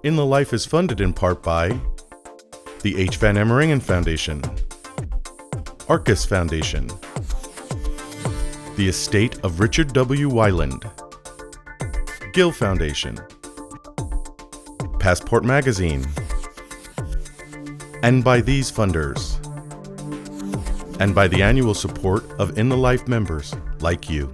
In the Life is funded in part by the H. Van Ameringen Foundation, Arcus Foundation, the estate of Richard W. Weiland, GILL Foundation, Passport Magazine, and by these funders, and by the annual support of In the Life members like you.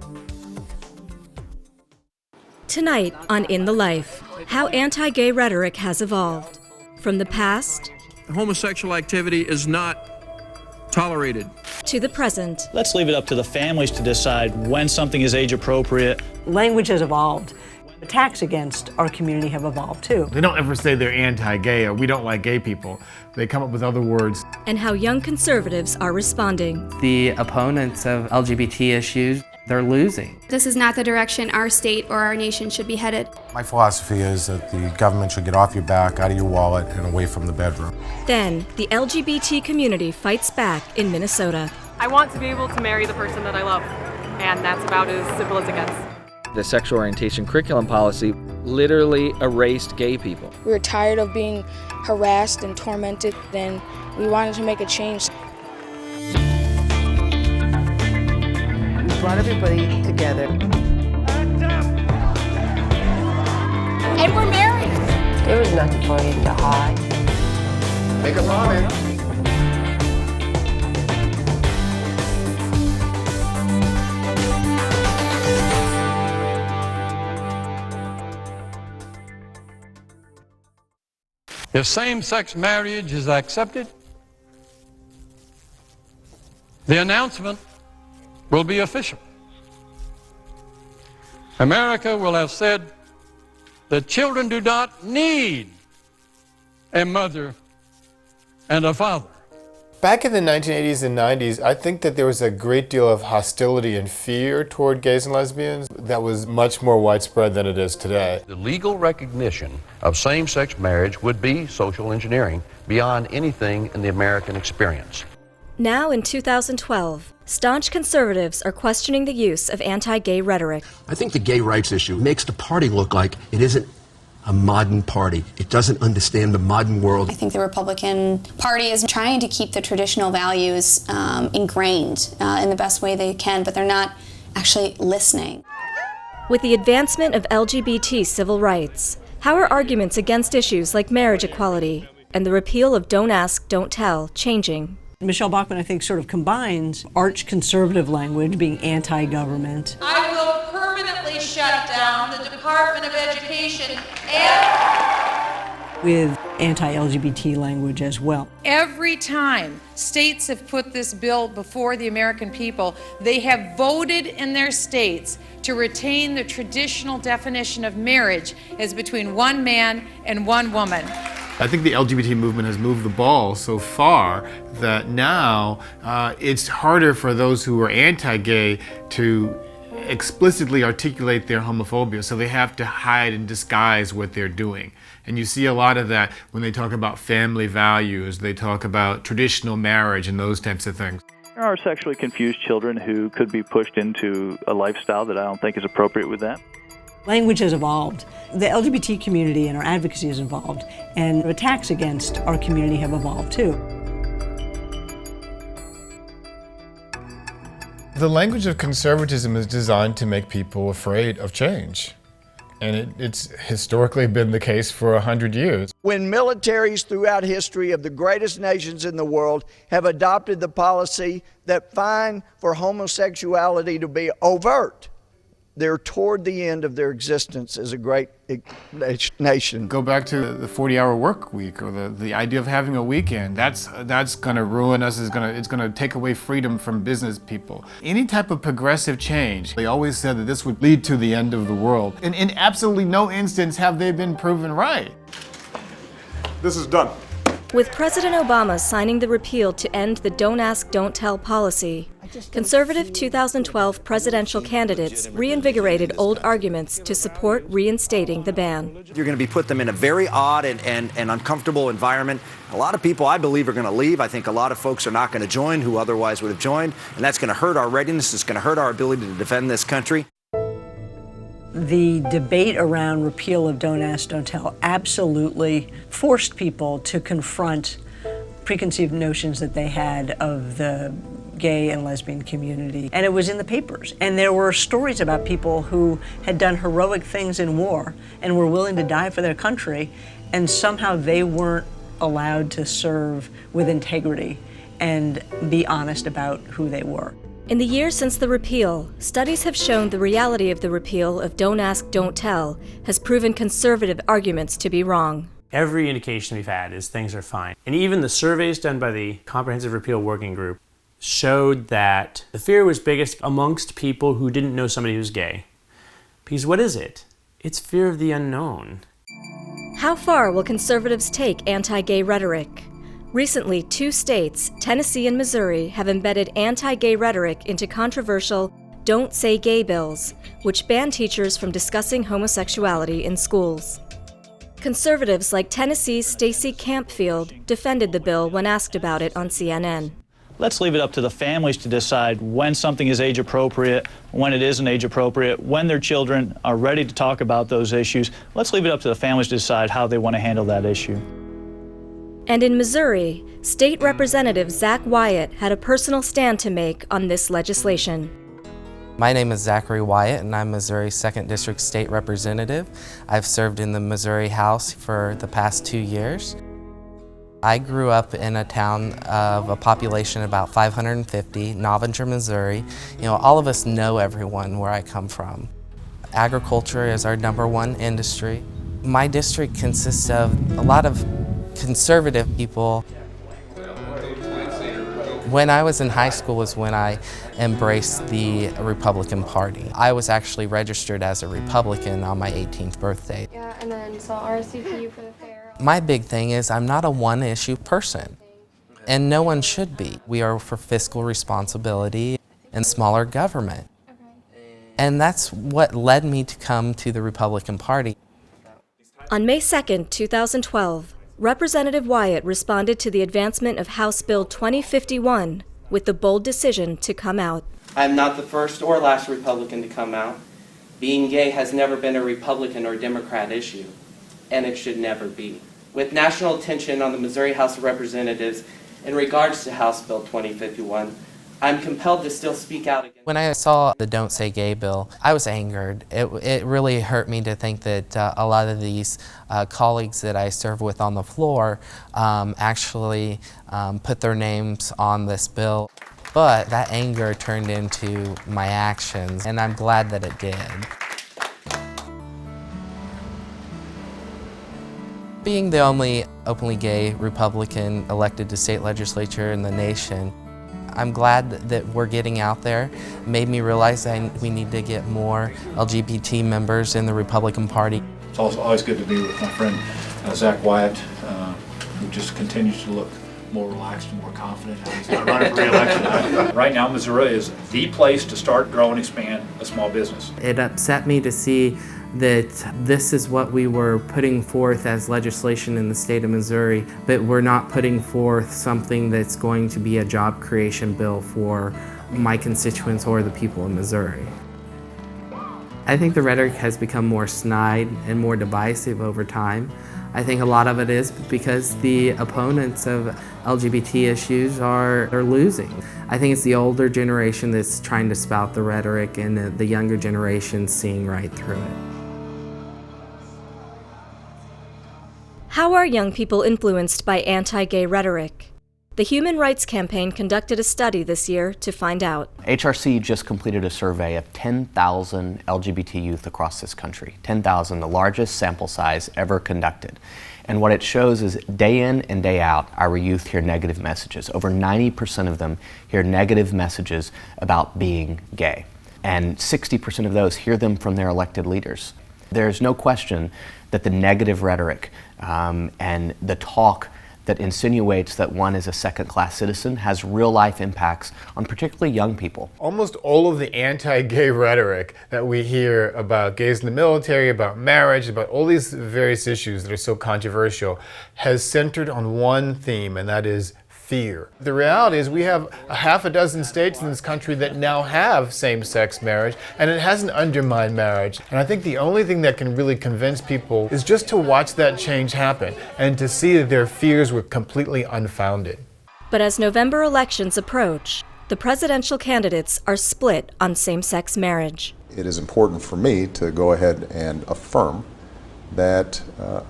Tonight on In the Life, how anti-gay rhetoric has evolved. From the past, homosexual activity is not tolerated, to the present. Let's leave it up to the families to decide when something is age appropriate. Language has evolved. Attacks against our community have evolved too. They don't ever say they're anti-gay or we don't like gay people. They come up with other words. And how young conservatives are responding. The opponents of LGBT issues, they're losing. This is not the direction our state or our nation should be headed. My philosophy is that the government should get off your back, out of your wallet, and away from the bedroom. Then, the LGBT community fights back in Minnesota. I want to be able to marry the person that I love, and that's about as simple as it gets. The sexual orientation curriculum policy literally erased gay people. We were tired of being harassed and tormented, and we wanted to make a change. We brought everybody together. And we're married. There was nothing for you to hide. Make a comment. If same-sex marriage is accepted, the announcement will be official. America will have said that children do not need a mother and a father. Back in the 1980s and 90s, I think that there was a great deal of hostility and fear toward gays and lesbians that was much more widespread than it is today. The legal recognition of same-sex marriage would be social engineering beyond anything in the American experience. Now in 2012, staunch conservatives are questioning the use of anti-gay rhetoric. I think the gay rights issue makes the party look like it isn't a modern party. It doesn't understand the modern world. I think the Republican Party is trying to keep the traditional values ingrained in the best way they can, but they're not actually listening. With the advancement of LGBT civil rights, how are arguments against issues like marriage equality and the repeal of Don't Ask, Don't Tell changing? Michelle Bachmann, I think, sort of combines arch conservative language, being anti-government. I will permanently shut down the Department of Education and with anti-LGBT language as well. Every time states have put this bill before the American people, they have voted in their states to retain the traditional definition of marriage as between one man and one woman. I think the LGBT movement has moved the ball so far that now it's harder for those who are anti-gay to explicitly articulate their homophobia, so they have to hide and disguise what they're doing. And you see a lot of that when they talk about family values, they talk about traditional marriage and those types of things. There are sexually confused children who could be pushed into a lifestyle that I don't think is appropriate with that. Language has evolved. The LGBT community and our advocacy has evolved, and attacks against our community have evolved too. The language of conservatism is designed to make people afraid of change. And it's historically been the case for 100 years. When militaries throughout history of the greatest nations in the world have adopted the policy that fine for homosexuality to be overt, they're toward the end of their existence as a great nation. Go back to the 40-hour work week or the idea of having a weekend. That's going to ruin us. It's going to take away freedom from business people. Any type of progressive change, they always said that this would lead to the end of the world. And in absolutely no instance have they been proven right. This is done. With President Obama signing the repeal to end the Don't Ask, Don't Tell policy, conservative 2012 presidential candidates reinvigorated old arguments to support reinstating the ban. You're going to be put them in a very odd and uncomfortable environment. A lot of people, I believe, are going to leave. I think a lot of folks are not going to join who otherwise would have joined, and that's going to hurt our readiness. It's going to hurt our ability to defend this country. The debate around repeal of Don't Ask, Don't Tell absolutely forced people to confront preconceived notions that they had of the gay and lesbian community. And it was in the papers. And there were stories about people who had done heroic things in war and were willing to die for their country, and somehow they weren't allowed to serve with integrity and be honest about who they were. In the years since the repeal, studies have shown the reality of the repeal of Don't Ask, Don't Tell has proven conservative arguments to be wrong. Every indication we've had is things are fine. And even the surveys done by the Comprehensive Repeal Working Group showed that the fear was biggest amongst people who didn't know somebody who's gay. Because what is it? It's fear of the unknown. How far will conservatives take anti-gay rhetoric? Recently, 2 states, Tennessee and Missouri, have embedded anti-gay rhetoric into controversial Don't Say Gay bills, which ban teachers from discussing homosexuality in schools. Conservatives like Tennessee's Stacey Campfield defended the bill when asked about it on CNN. Let's leave it up to the families to decide when something is age appropriate, when it isn't age appropriate, when their children are ready to talk about those issues. Let's leave it up to the families to decide how they want to handle that issue. And in Missouri, State Representative Zach Wyatt had a personal stand to make on this legislation. My name is Zachary Wyatt, and I'm Missouri's 2nd District State Representative. I've served in the Missouri House for the past 2 years. I grew up in a town of a population of about 550, Novinger, Missouri. You know, all of us know everyone where I come from. Agriculture is our #1 industry. My district consists of a lot of conservative people. When I was in high school was when I embraced the Republican Party. I was actually registered as a Republican on my 18th birthday. Yeah, and then saw RSVP for the fair. My big thing is I'm not a one-issue person, and no one should be. We are for fiscal responsibility and smaller government. And that's what led me to come to the Republican Party. On May 2, 2012, Representative Wyatt responded to the advancement of House Bill 2051 with the bold decision to come out. I'm not the first or last Republican to come out. Being gay has never been a Republican or Democrat issue, and it should never be. With national attention on the Missouri House of Representatives in regards to House Bill 2051, I'm compelled to still speak out against. When I saw the Don't Say Gay bill, I was angered. It really hurt me to think that a lot of these colleagues that I serve with on the floor actually put their names on this bill. But that anger turned into my actions, and I'm glad that it did. Being the only openly gay Republican elected to state legislature in the nation, I'm glad that we're getting out there. It made me realize that we need to get more LGBT members in the Republican Party. It's always good to be with my friend Zach Wyatt, who just continues to look more relaxed and more confident. He's not running for re-election. Right now, Missouri is the place to start, grow, and expand a small business. It upset me to see that this is what we were putting forth as legislation in the state of Missouri, but we're not putting forth something that's going to be a job creation bill for my constituents or the people in Missouri. I think the rhetoric has become more snide and more divisive over time. I think a lot of it is because the opponents of LGBT issues are losing. I think it's the older generation that's trying to spout the rhetoric, and the younger generation seeing right through it. How are young people influenced by anti-gay rhetoric? The Human Rights Campaign conducted a study this year to find out. HRC just completed a survey of 10,000 LGBT youth across this country. 10,000, the largest sample size ever conducted. And what it shows is day in and day out, our youth hear negative messages. Over 90% of them hear negative messages about being gay. And 60% of those hear them from their elected leaders. There's no question that the negative rhetoric and the talk that insinuates that one is a second-class citizen has real-life impacts on particularly young people. Almost all of the anti-gay rhetoric that we hear about gays in the military, about marriage, about all these various issues that are so controversial has centered on one theme, and that is fear. The reality is we have a half a dozen states in this country that now have same-sex marriage, and it hasn't undermined marriage. And I think the only thing that can really convince people is just to watch that change happen and to see that their fears were completely unfounded. But as November elections approach, the presidential candidates are split on same-sex marriage. It is important for me to go ahead and affirm that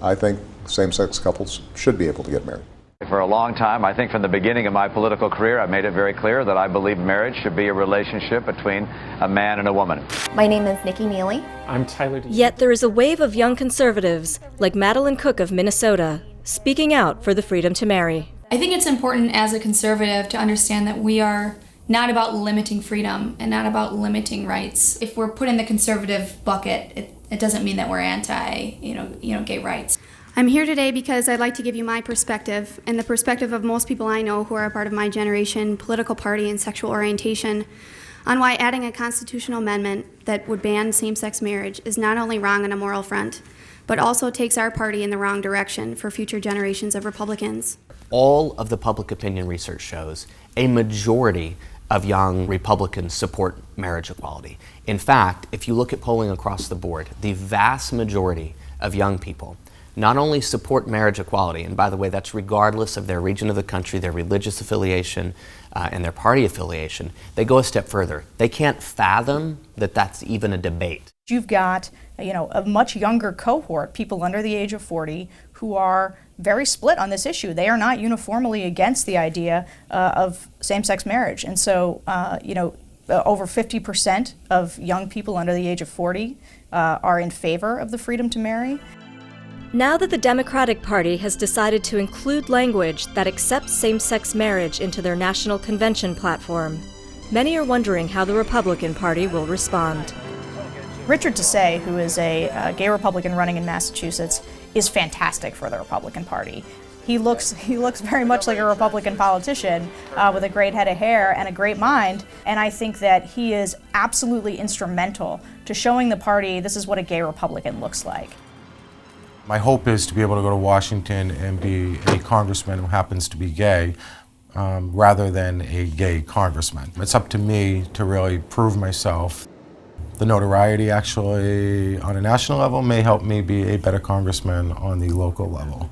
I think same-sex couples should be able to get married. For a long time, I think from the beginning of my political career, I made it very clear that I believe marriage should be a relationship between a man and a woman. My name is Nikki Neely. I'm Tyler. Yet there is a wave of young conservatives, like Madeline Cook of Minnesota, speaking out for the freedom to marry. I think it's important as a conservative to understand that we are not about limiting freedom and not about limiting rights. If we're put in the conservative bucket, it doesn't mean that we're anti, gay rights. I'm here today because I'd like to give you my perspective and the perspective of most people I know who are a part of my generation, political party, and sexual orientation on why adding a constitutional amendment that would ban same-sex marriage is not only wrong on a moral front, but also takes our party in the wrong direction for future generations of Republicans. All of the public opinion research shows a majority of young Republicans support marriage equality. In fact, if you look at polling across the board, the vast majority of young people not only support marriage equality, and by the way, that's regardless of their region of the country, their religious affiliation, and their party affiliation, they go a step further. They can't fathom that that's even a debate. You've got, a much younger cohort, people under the age of 40, who are very split on this issue. They are not uniformly against the idea of same-sex marriage. And so, over 50% of young people under the age of 40 are in favor of the freedom to marry. Now that the Democratic Party has decided to include language that accepts same-sex marriage into their national convention platform, many are wondering how the Republican Party will respond. Richard Desai, who is a gay Republican running in Massachusetts, is fantastic for the Republican Party. He looks very much like a Republican politician with a great head of hair and a great mind, and I think that he is absolutely instrumental to showing the party this is what a gay Republican looks like. My hope is to be able to go to Washington and be a congressman who happens to be gay, rather than a gay congressman. It's up to me to really prove myself. The notoriety actually on a national level may help me be a better congressman on the local level.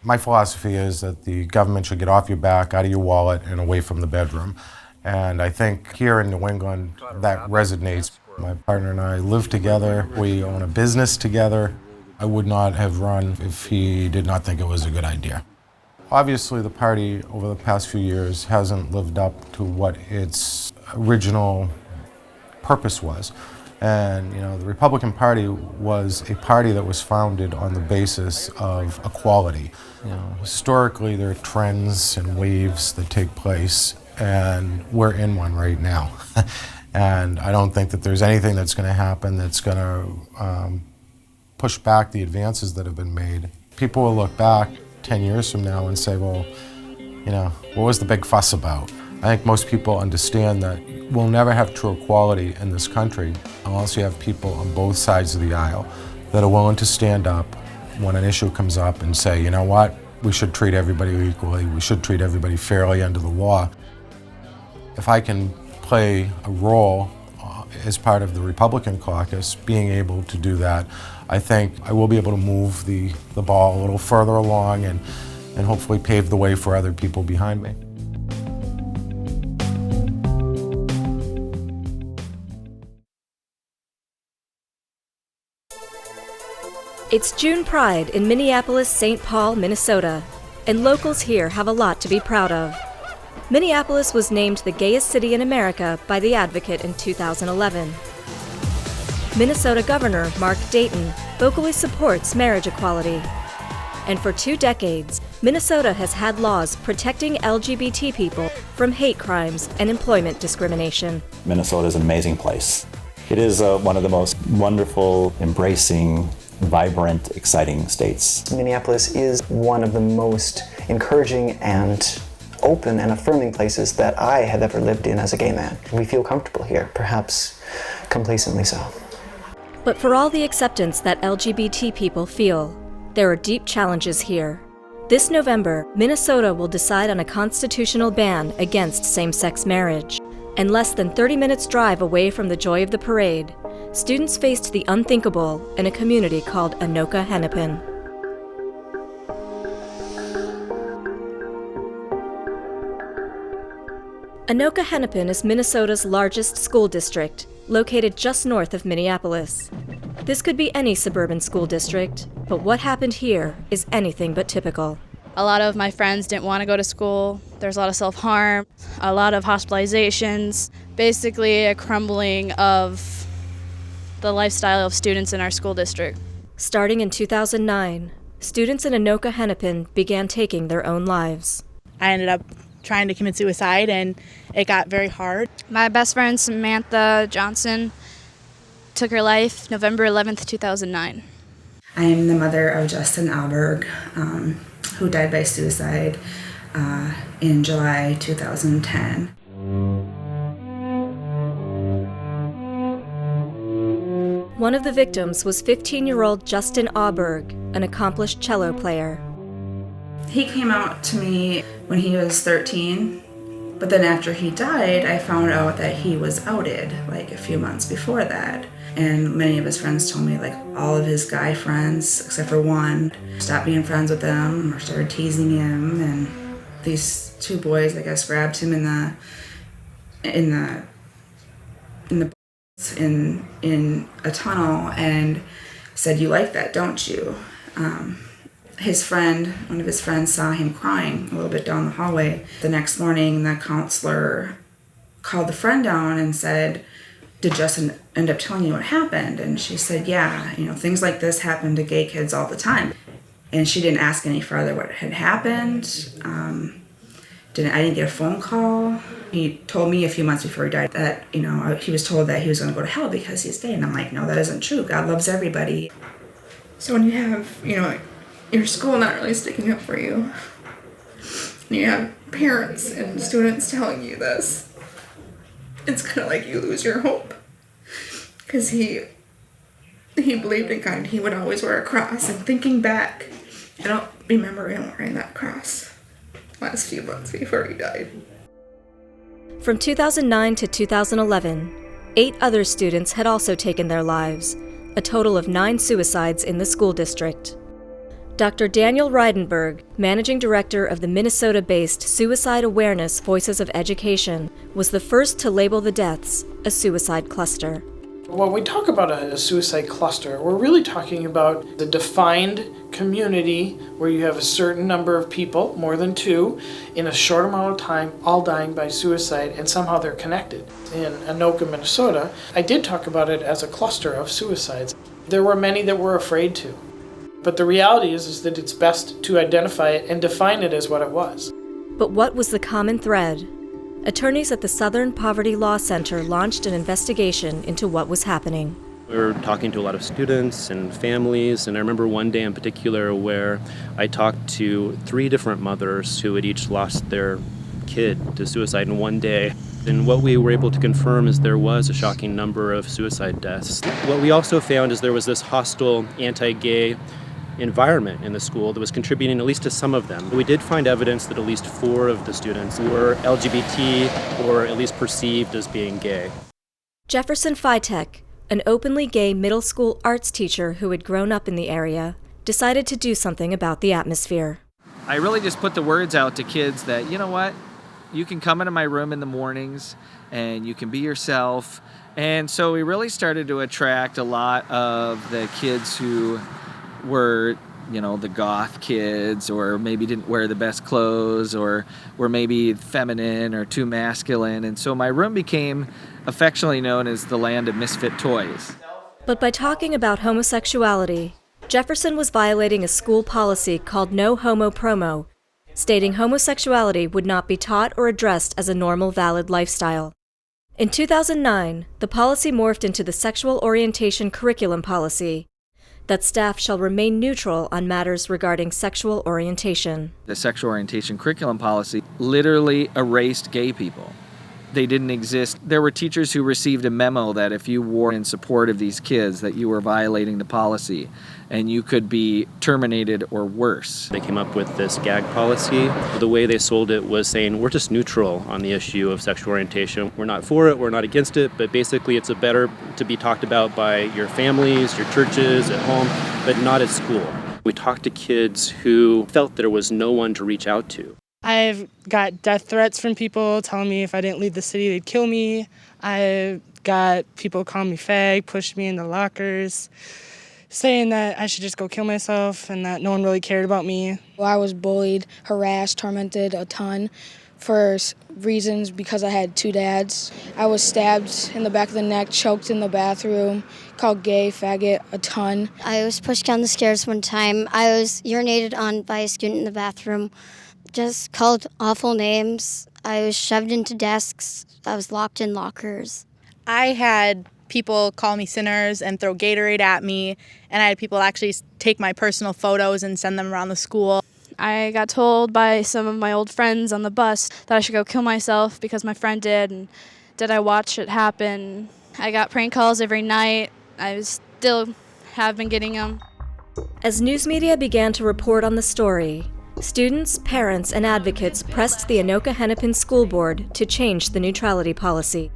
My philosophy is that the government should get off your back, out of your wallet, and away from the bedroom. And I think here in New England that resonates. My partner and I live together, we own a business together. I would not have run if he did not think it was a good idea. Obviously, the party over the past few years hasn't lived up to what its original purpose was. And the Republican Party was a party that was founded on the basis of equality. Historically, there are trends and waves that take place, and we're in one right now. And I don't think that there's anything that's going to happen that's going to push back the advances that have been made. People will look back 10 years from now and say, well, what was the big fuss about? I think most people understand that we'll never have true equality in this country unless you have people on both sides of the aisle that are willing to stand up when an issue comes up and say, you know what, we should treat everybody equally, we should treat everybody fairly under the law. If I can play a role as part of the Republican caucus, being able to do that, I think I will be able to move the ball a little further along and hopefully pave the way for other people behind me. It's June Pride in Minneapolis-St. Paul, Minnesota, and locals here have a lot to be proud of. Minneapolis was named the gayest city in America by The Advocate in 2011. Minnesota Governor Mark Dayton vocally supports marriage equality. And for 2 decades, Minnesota has had laws protecting LGBT people from hate crimes and employment discrimination. Minnesota is an amazing place. It is one of the most wonderful, embracing, vibrant, exciting states. Minneapolis is one of the most encouraging and open and affirming places that I have ever lived in as a gay man. We feel comfortable here, perhaps complacently so. But for all the acceptance that LGBT people feel, there are deep challenges here. This November, Minnesota will decide on a constitutional ban against same-sex marriage. And less than 30 minutes drive away from the joy of the parade, students faced the unthinkable in a community called Anoka Hennepin. Anoka Hennepin is Minnesota's largest school district, located just north of Minneapolis. This could be any suburban school district, but what happened here is anything but typical. A lot of my friends didn't want to go to school. There's a lot of self-harm, a lot of hospitalizations, basically a crumbling of the lifestyle of students in our school district. Starting in 2009, students in Anoka Hennepin began taking their own lives. I ended up trying to commit suicide, and it got very hard. My best friend, Samantha Johnson, took her life November 11th, 2009. I am the mother of Justin Alberg, who died by suicide in July 2010. One of the victims was 15-year-old Justin Auberg, an accomplished cello player. He came out to me when he was 13, but then after he died, I found out that he was outed like a few months before that. And many of his friends told me, like, all of his guy friends, except for one, stopped being friends with him or started teasing him. And these two boys, I guess, grabbed him in a tunnel and said, "You like that, don't you?" His friend, one of his friends, saw him crying a little bit down the hallway. The next morning, the counselor called the friend down and said, "Did Justin end up telling you what happened?" And she said, "Yeah, things like this happen to gay kids all the time." And she didn't ask any further what had happened. I didn't get a phone call. He told me a few months before he died that, he was told that he was going to go to hell because he's gay. And I'm like, no, that isn't true. God loves everybody. So when you have, your school not really sticking up for you, and you have parents and students telling you this, it's kind of like you lose your hope. Because he believed in God. He would always wear a cross. And thinking back, I don't remember him wearing that cross last few months before he died. From 2009 to 2011, 8 other students had also taken their lives, a total of 9 suicides in the school district. Dr. Daniel Reidenberg, managing director of the Minnesota-based Suicide Awareness Voices of Education, was the first to label the deaths a suicide cluster. When we talk about a suicide cluster, we're really talking about the defined community where you have a certain number of people, more than 2, in a short amount of time, all dying by suicide, and somehow they're connected. In Anoka, Minnesota, I did talk about it as a cluster of suicides. There were many that were afraid to. But the reality is that it's best to identify it and define it as what it was. But what was the common thread? Attorneys at the Southern Poverty Law Center launched an investigation into what was happening. We were talking to a lot of students and families, and I remember one day in particular where I talked to 3 different mothers who had each lost their kid to suicide in one day. And what we were able to confirm is there was a shocking number of suicide deaths. What we also found is there was this hostile anti-gay environment in the school that was contributing at least to some of them. We did find evidence that at least 4 of the students were LGBT or at least perceived as being gay. Jefferson Fitek, an openly gay middle school arts teacher who had grown up in the area, decided to do something about the atmosphere. I really just put the words out to kids that, you know what, you can come into my room in the mornings and you can be yourself. And so we really started to attract a lot of the kids who were, the goth kids, or maybe didn't wear the best clothes, or were maybe feminine or too masculine. And so my room became affectionately known as the land of misfit toys. But by talking about homosexuality, Jefferson was violating a school policy called No Homo Promo, stating homosexuality would not be taught or addressed as a normal, valid lifestyle. In 2009, the policy morphed into the Sexual Orientation Curriculum Policy, that staff shall remain neutral on matters regarding sexual orientation. The sexual orientation curriculum policy literally erased gay people. they didn't exist. There were teachers who received a memo that if you wore in support of these kids, that you were violating the policy and you could be terminated or worse. They came up with this gag policy. The way they sold it was saying, we're just neutral on the issue of sexual orientation. We're not for it, we're not against it, but basically it's better to be talked about by your families, your churches, at home, but not at school. We talked to kids who felt there was no one to reach out to. I've got death threats from people telling me if I didn't leave the city, they'd kill me. I've got people calling me fag, pushed me into lockers, saying that I should just go kill myself and that no one really cared about me. I was bullied, harassed, tormented a ton for reasons because I had two dads. I was stabbed in the back of the neck, choked in the bathroom, called gay, faggot a ton. I was pushed down the stairs one time. I was urinated on by a student in the bathroom. Just called awful names. I was shoved into desks. I was locked in lockers. I had people call me sinners and throw Gatorade at me, and I had people actually take my personal photos and send them around the school. I got told by some of my old friends on the bus that I should go kill myself because my friend did, and did I watch it happen? I got prank calls every night. I still have been getting them. As news media began to report on the story, students, parents, and advocates pressed the Anoka-Hennepin School Board to change the neutrality policy.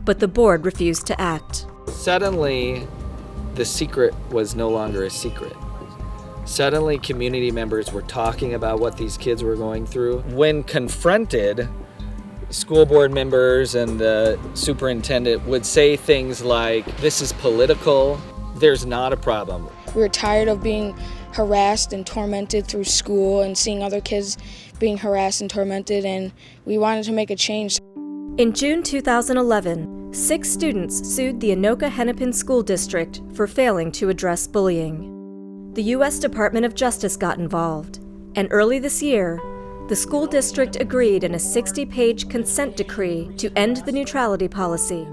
But the board refused to act. Suddenly, the secret was no longer a secret. Suddenly, community members were talking about what these kids were going through. When confronted, school board members and the superintendent would say things like, "This is political, there's not a problem." We were tired of being harassed and tormented through school and seeing other kids being harassed and tormented, and we wanted to make a change. In June 2011, 6 students sued the Anoka-Hennepin School District for failing to address bullying. The U.S. Department of Justice got involved, and early this year, the school district agreed in a 60-page consent decree to end the neutrality policy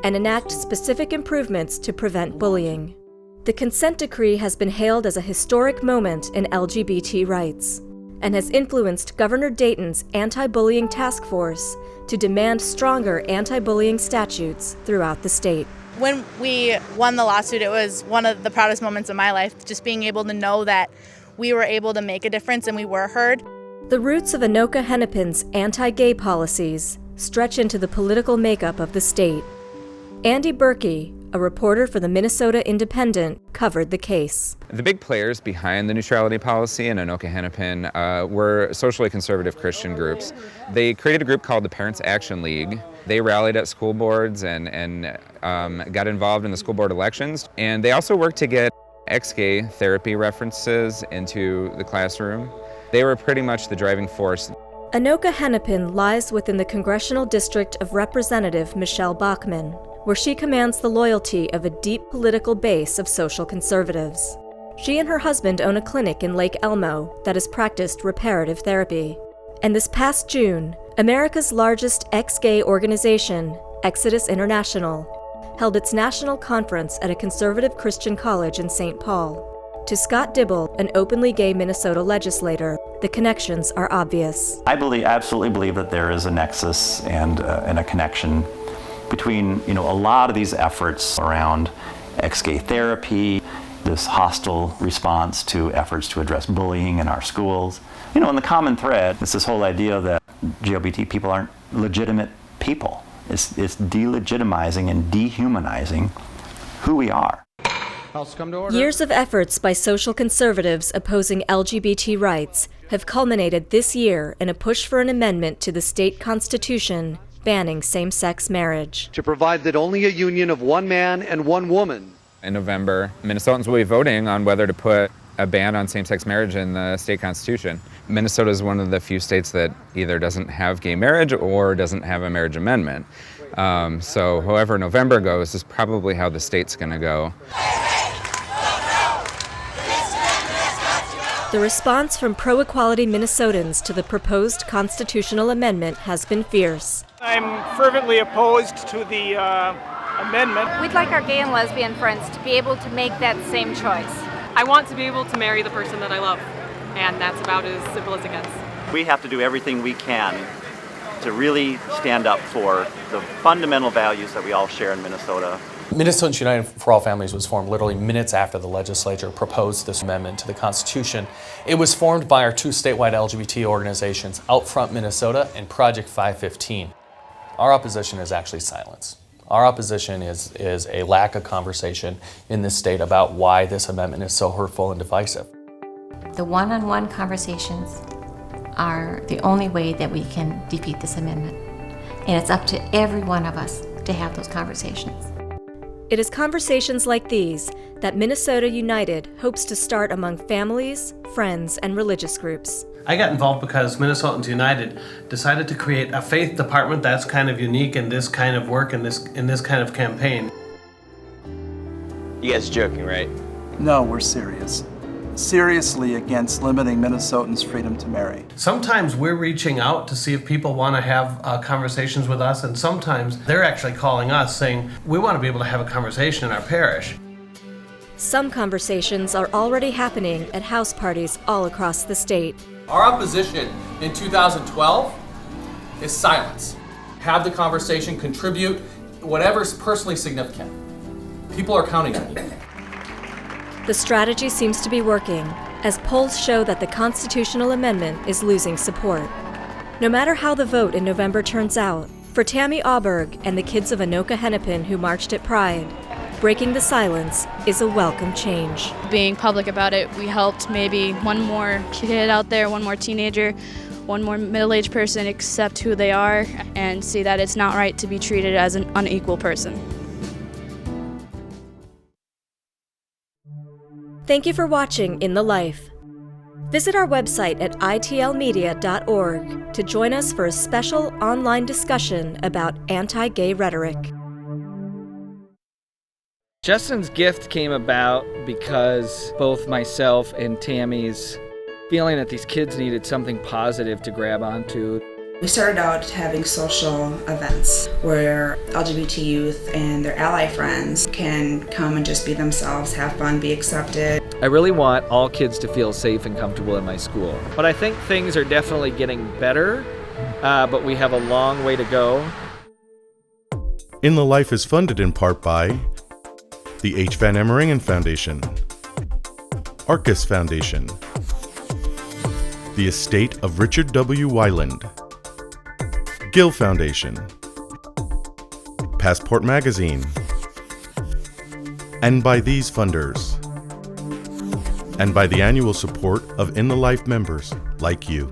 and enact specific improvements to prevent bullying. The consent decree has been hailed as a historic moment in LGBT rights and has influenced Governor Dayton's anti-bullying task force to demand stronger anti-bullying statutes throughout the state. When we won the lawsuit, it was one of the proudest moments of my life, just being able to know that we were able to make a difference and we were heard. The roots of Anoka-Hennepin's anti-gay policies stretch into the political makeup of the state. Andy Berkey, a reporter for the Minnesota Independent, covered the case. The big players behind the neutrality policy in Anoka-Hennepin were socially conservative Christian groups. They created a group called the Parents Action League. They rallied at school boards and got involved in the school board elections. And they also worked to get ex-gay therapy references into the classroom. They were pretty much the driving force. Anoka-Hennepin lies within the congressional district of Representative Michelle Bachmann, where she commands the loyalty of a deep political base of social conservatives. She and her husband own a clinic in Lake Elmo that has practiced reparative therapy. And this past June, America's largest ex-gay organization, Exodus International, held its national conference at a conservative Christian college in St. Paul. To Scott Dibble, an openly gay Minnesota legislator, the connections are obvious. I absolutely believe that there is a nexus and a connection between a lot of these efforts around ex-gay therapy, this hostile response to efforts to address bullying in our schools. And the common thread is this whole idea that LGBT people aren't legitimate people. It's delegitimizing and dehumanizing who we are. Years of efforts by social conservatives opposing LGBT rights have culminated this year in a push for an amendment to the state constitution banning same-sex marriage. To provide that only a union of one man and one woman. In November, Minnesotans will be voting on whether to put a ban on same-sex marriage in the state constitution. Minnesota is one of the few states that either doesn't have gay marriage or doesn't have a marriage amendment. So however November goes is probably how the state's going to go. The response from pro-equality Minnesotans to the proposed constitutional amendment has been fierce. I'm fervently opposed to the amendment. We'd like our gay and lesbian friends to be able to make that same choice. I want to be able to marry the person that I love, and that's about as simple as it gets. We have to do everything we can to really stand up for the fundamental values that we all share in Minnesota. Minnesotans United for All Families was formed literally minutes after the legislature proposed this amendment to the Constitution. It was formed by our two statewide LGBT organizations, Outfront Minnesota and Project 515. Our opposition is actually silence. Our opposition is a lack of conversation in this state about why this amendment is so hurtful and divisive. The one-on-one conversations are the only way that we can defeat this amendment. And it's up to every one of us to have those conversations. It is conversations like these that Minnesota United hopes to start among families, friends, and religious groups. I got involved because Minnesotans United decided to create a faith department that's kind of unique in this kind of work and in this kind of campaign. You guys joking, right? No, we're serious. Seriously against limiting Minnesotans' freedom to marry. Sometimes we're reaching out to see if people want to have conversations with us, and sometimes they're actually calling us saying, we want to be able to have a conversation in our parish. Some conversations are already happening at house parties all across the state. Our opposition in 2012 is silence. Have the conversation, contribute, whatever's personally significant. People are counting on you. The strategy seems to be working, as polls show that the constitutional amendment is losing support. No matter how the vote in November turns out, for Tammy Auberg and the kids of Anoka Hennepin who marched at Pride, breaking the silence is a welcome change. Being public about it, we helped maybe one more kid out there, one more teenager, one more middle-aged person accept who they are and see that it's not right to be treated as an unequal person. Thank you for watching In the Life. Visit our website at itlmedia.org to join us for a special online discussion about anti-gay rhetoric. Justin's gift came about because both myself and Tammy's feeling that these kids needed something positive to grab onto. We started out having social events where LGBT youth and their ally friends can come and just be themselves, have fun, be accepted. I really want all kids to feel safe and comfortable in my school. But I think things are definitely getting better, but we have a long way to go. In the Life is funded in part by the H. Van Ameringen Foundation, Arcus Foundation, the estate of Richard W. Weiland, GILL Foundation, Passport Magazine, and by these funders, and by the annual support of In the Life members like you.